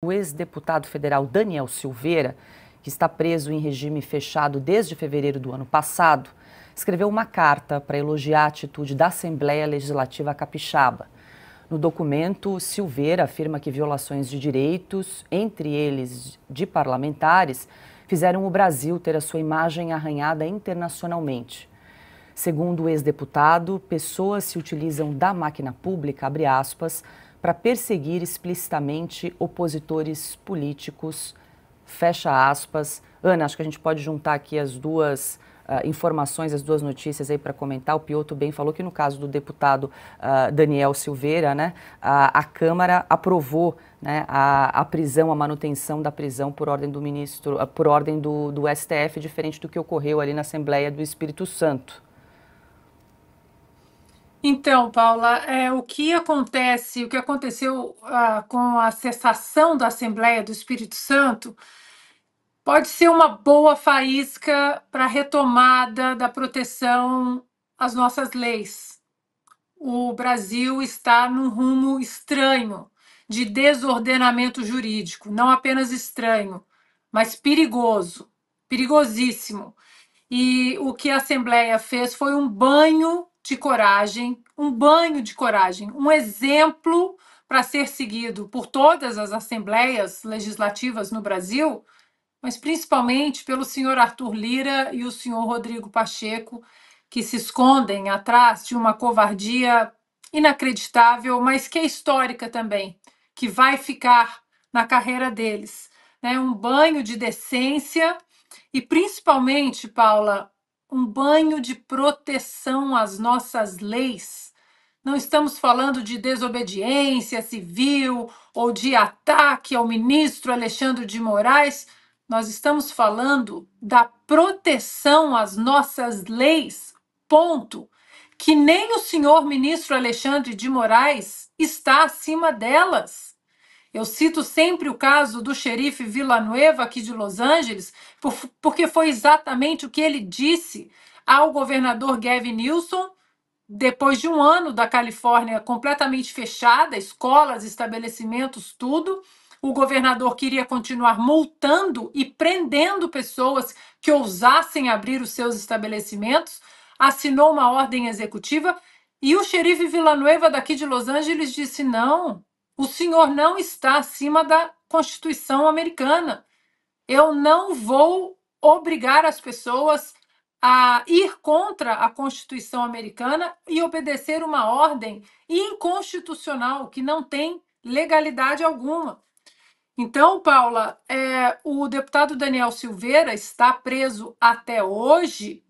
O ex-deputado federal Daniel Silveira, que está preso em regime fechado desde fevereiro do ano passado, escreveu uma carta para elogiar a atitude da Assembleia Legislativa Capixaba. No documento, Silveira afirma que violações de direitos, entre eles de parlamentares, fizeram o Brasil ter a sua imagem arranhada internacionalmente. Segundo o ex-deputado, pessoas se utilizam da máquina pública, abre aspas, para perseguir explicitamente opositores políticos, fecha aspas. Ana, acho que a gente pode juntar aqui as duas informações, as duas notícias aí para comentar. O Piotr bem falou que no caso do deputado Daniel Silveira, né, a Câmara aprovou, né, a prisão, a manutenção da prisão por ordem do ministro, por ordem do STF, diferente do que ocorreu ali na Assembleia do Espírito Santo. Então, Paula, o que aconteceu com a cessação da Assembleia do Espírito Santo pode ser uma boa faísca para a retomada da proteção às nossas leis. O Brasil está num rumo estranho de desordenamento jurídico, não apenas estranho, mas perigoso, perigosíssimo. E o que a Assembleia fez foi um banho de coragem, um exemplo para ser seguido por todas as assembleias legislativas no Brasil, mas principalmente pelo senhor Arthur Lira e o senhor Rodrigo Pacheco, que se escondem atrás de uma covardia inacreditável, mas que é histórica também, que vai ficar na carreira deles, né? Um banho de decência e, principalmente, Paula, um banho de proteção às nossas leis. Não estamos falando de desobediência civil ou de ataque ao ministro Alexandre de Moraes. Nós estamos falando da proteção às nossas leis, ponto. Que nem o senhor ministro Alexandre de Moraes está acima delas. Eu cito sempre o caso do xerife Villanueva, aqui de Los Angeles, porque foi exatamente o que ele disse ao governador Gavin Newsom, depois de um ano da Califórnia completamente fechada, escolas, estabelecimentos, tudo. O governador queria continuar multando e prendendo pessoas que ousassem abrir os seus estabelecimentos, assinou uma ordem executiva e o xerife Villanueva daqui de Los Angeles disse: não, o senhor não está acima da Constituição americana. Eu não vou obrigar as pessoas a ir contra a Constituição americana e obedecer uma ordem inconstitucional que não tem legalidade alguma. Então, Paula, o deputado Daniel Silveira está preso até hoje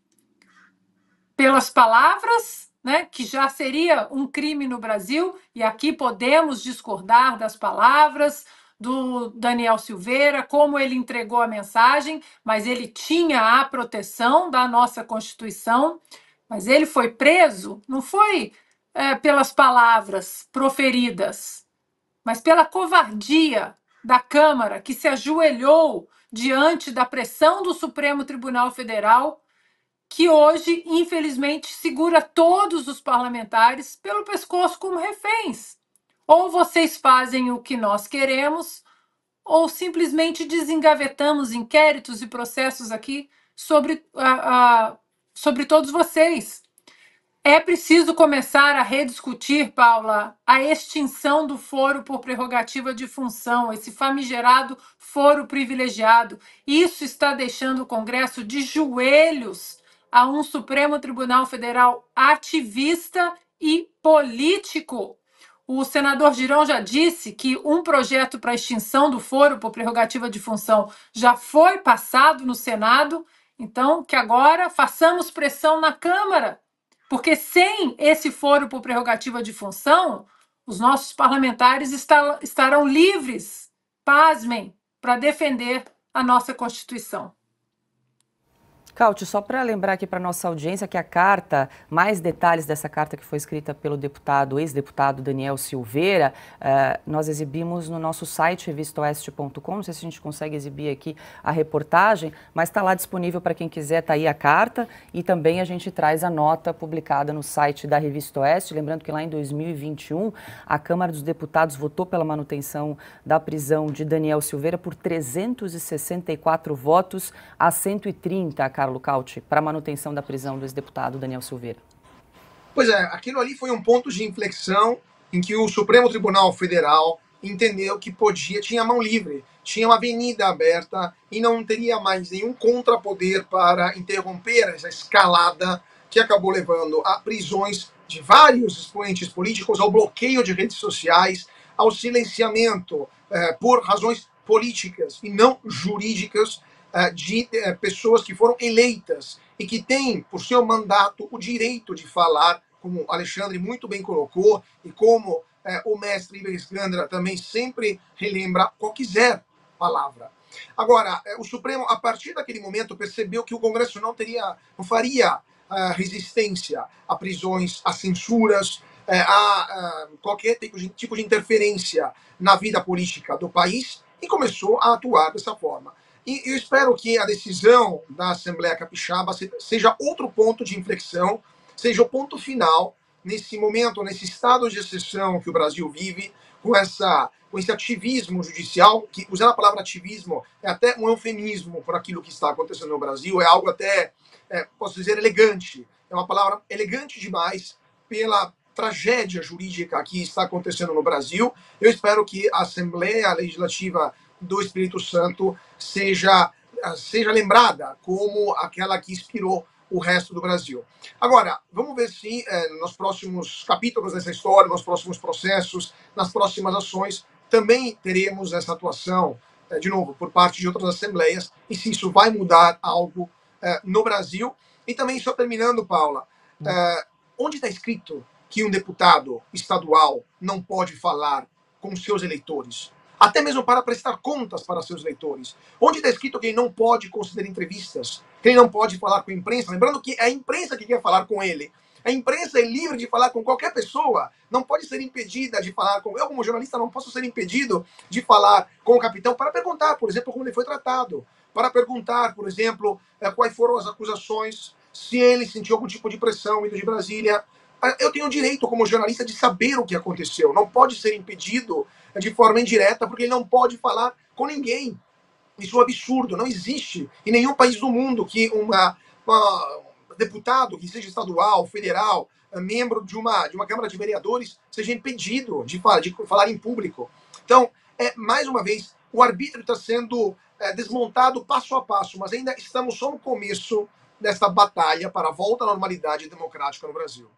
pelas palavras, né, que já seria um crime no Brasil, e aqui podemos discordar das palavras do Daniel Silveira, como ele entregou a mensagem, mas ele tinha a proteção da nossa Constituição, mas ele foi preso, não foi pelas palavras proferidas, mas pela covardia da Câmara, que se ajoelhou diante da pressão do Supremo Tribunal Federal, que hoje, infelizmente, segura todos os parlamentares pelo pescoço como reféns. Ou vocês fazem o que nós queremos, ou simplesmente desengavetamos inquéritos e processos aqui sobre todos vocês. É preciso começar a rediscutir, Paula, a extinção do foro por prerrogativa de função, esse famigerado foro privilegiado. Isso está deixando o Congresso de joelhos a um Supremo Tribunal Federal ativista e político. O senador Girão já disse que um projeto para extinção do foro por prerrogativa de função já foi passado no Senado, então que agora façamos pressão na Câmara, porque sem esse foro por prerrogativa de função, os nossos parlamentares estarão livres, pasmem, para defender a nossa Constituição. Cauti, só para lembrar aqui para nossa audiência que a carta, mais detalhes dessa carta que foi escrita pelo ex-deputado Daniel Silveira, nós exibimos no nosso site revistaoeste.com, não sei se a gente consegue exibir aqui a reportagem, mas está lá disponível para quem quiser, está aí a carta e também a gente traz a nota publicada no site da Revista Oeste, lembrando que lá em 2021 a Câmara dos Deputados votou pela manutenção da prisão de Daniel Silveira por 364 votos a 130, Carlos Cauti, para a manutenção da prisão do ex-deputado Daniel Silveira. Pois é, aquilo ali foi um ponto de inflexão em que o Supremo Tribunal Federal entendeu que tinha mão livre, tinha uma avenida aberta e não teria mais nenhum contrapoder para interromper essa escalada que acabou levando a prisões de vários expoentes políticos, ao bloqueio de redes sociais, ao silenciamento por razões políticas e não jurídicas de pessoas que foram eleitas e que têm, por seu mandato, o direito de falar, como o Alexandre muito bem colocou, e como o mestre Iber Skandra também sempre relembra qualquer palavra. Agora, o Supremo, a partir daquele momento, percebeu que o Congresso não faria resistência a prisões, a censuras, a qualquer tipo de interferência na vida política do país e começou a atuar dessa forma. E eu espero que a decisão da Assembleia Capixaba seja outro ponto de inflexão, seja o ponto final nesse momento, nesse estado de exceção que o Brasil vive, com esse ativismo judicial, que usando a palavra ativismo é até um eufemismo por aquilo que está acontecendo no Brasil, é algo até, posso dizer, elegante. É uma palavra elegante demais pela tragédia jurídica que está acontecendo no Brasil. Eu espero que a Assembleia Legislativa do Espírito Santo seja lembrada como aquela que inspirou o resto do Brasil. Agora, vamos ver se nos próximos capítulos dessa história, nos próximos processos, nas próximas ações, também teremos essa atuação, de novo, por parte de outras assembleias, e se isso vai mudar algo no Brasil. E também, só terminando, Paula, onde está escrito que um deputado estadual não pode falar com seus eleitores? Até mesmo para prestar contas para seus eleitores. Onde está escrito que ele não pode conceder entrevistas, que ele não pode falar com a imprensa? Lembrando que é a imprensa que quer falar com ele. A imprensa é livre de falar com qualquer pessoa, não pode ser impedida de falar com... Eu, como jornalista, não posso ser impedido de falar com o capitão para perguntar, por exemplo, como ele foi tratado, para perguntar, por exemplo, quais foram as acusações, se ele sentiu algum tipo de pressão vindo de Brasília. Eu tenho o direito, como jornalista, de saber o que aconteceu. Não pode ser impedido de forma indireta, porque ele não pode falar com ninguém. Isso é um absurdo. Não existe em nenhum país do mundo que um deputado, que seja estadual, federal, membro de uma Câmara de Vereadores, seja impedido de falar em público. Então, mais uma vez, o arbítrio está sendo desmontado passo a passo, mas ainda estamos só no começo dessa batalha para a volta à normalidade democrática no Brasil.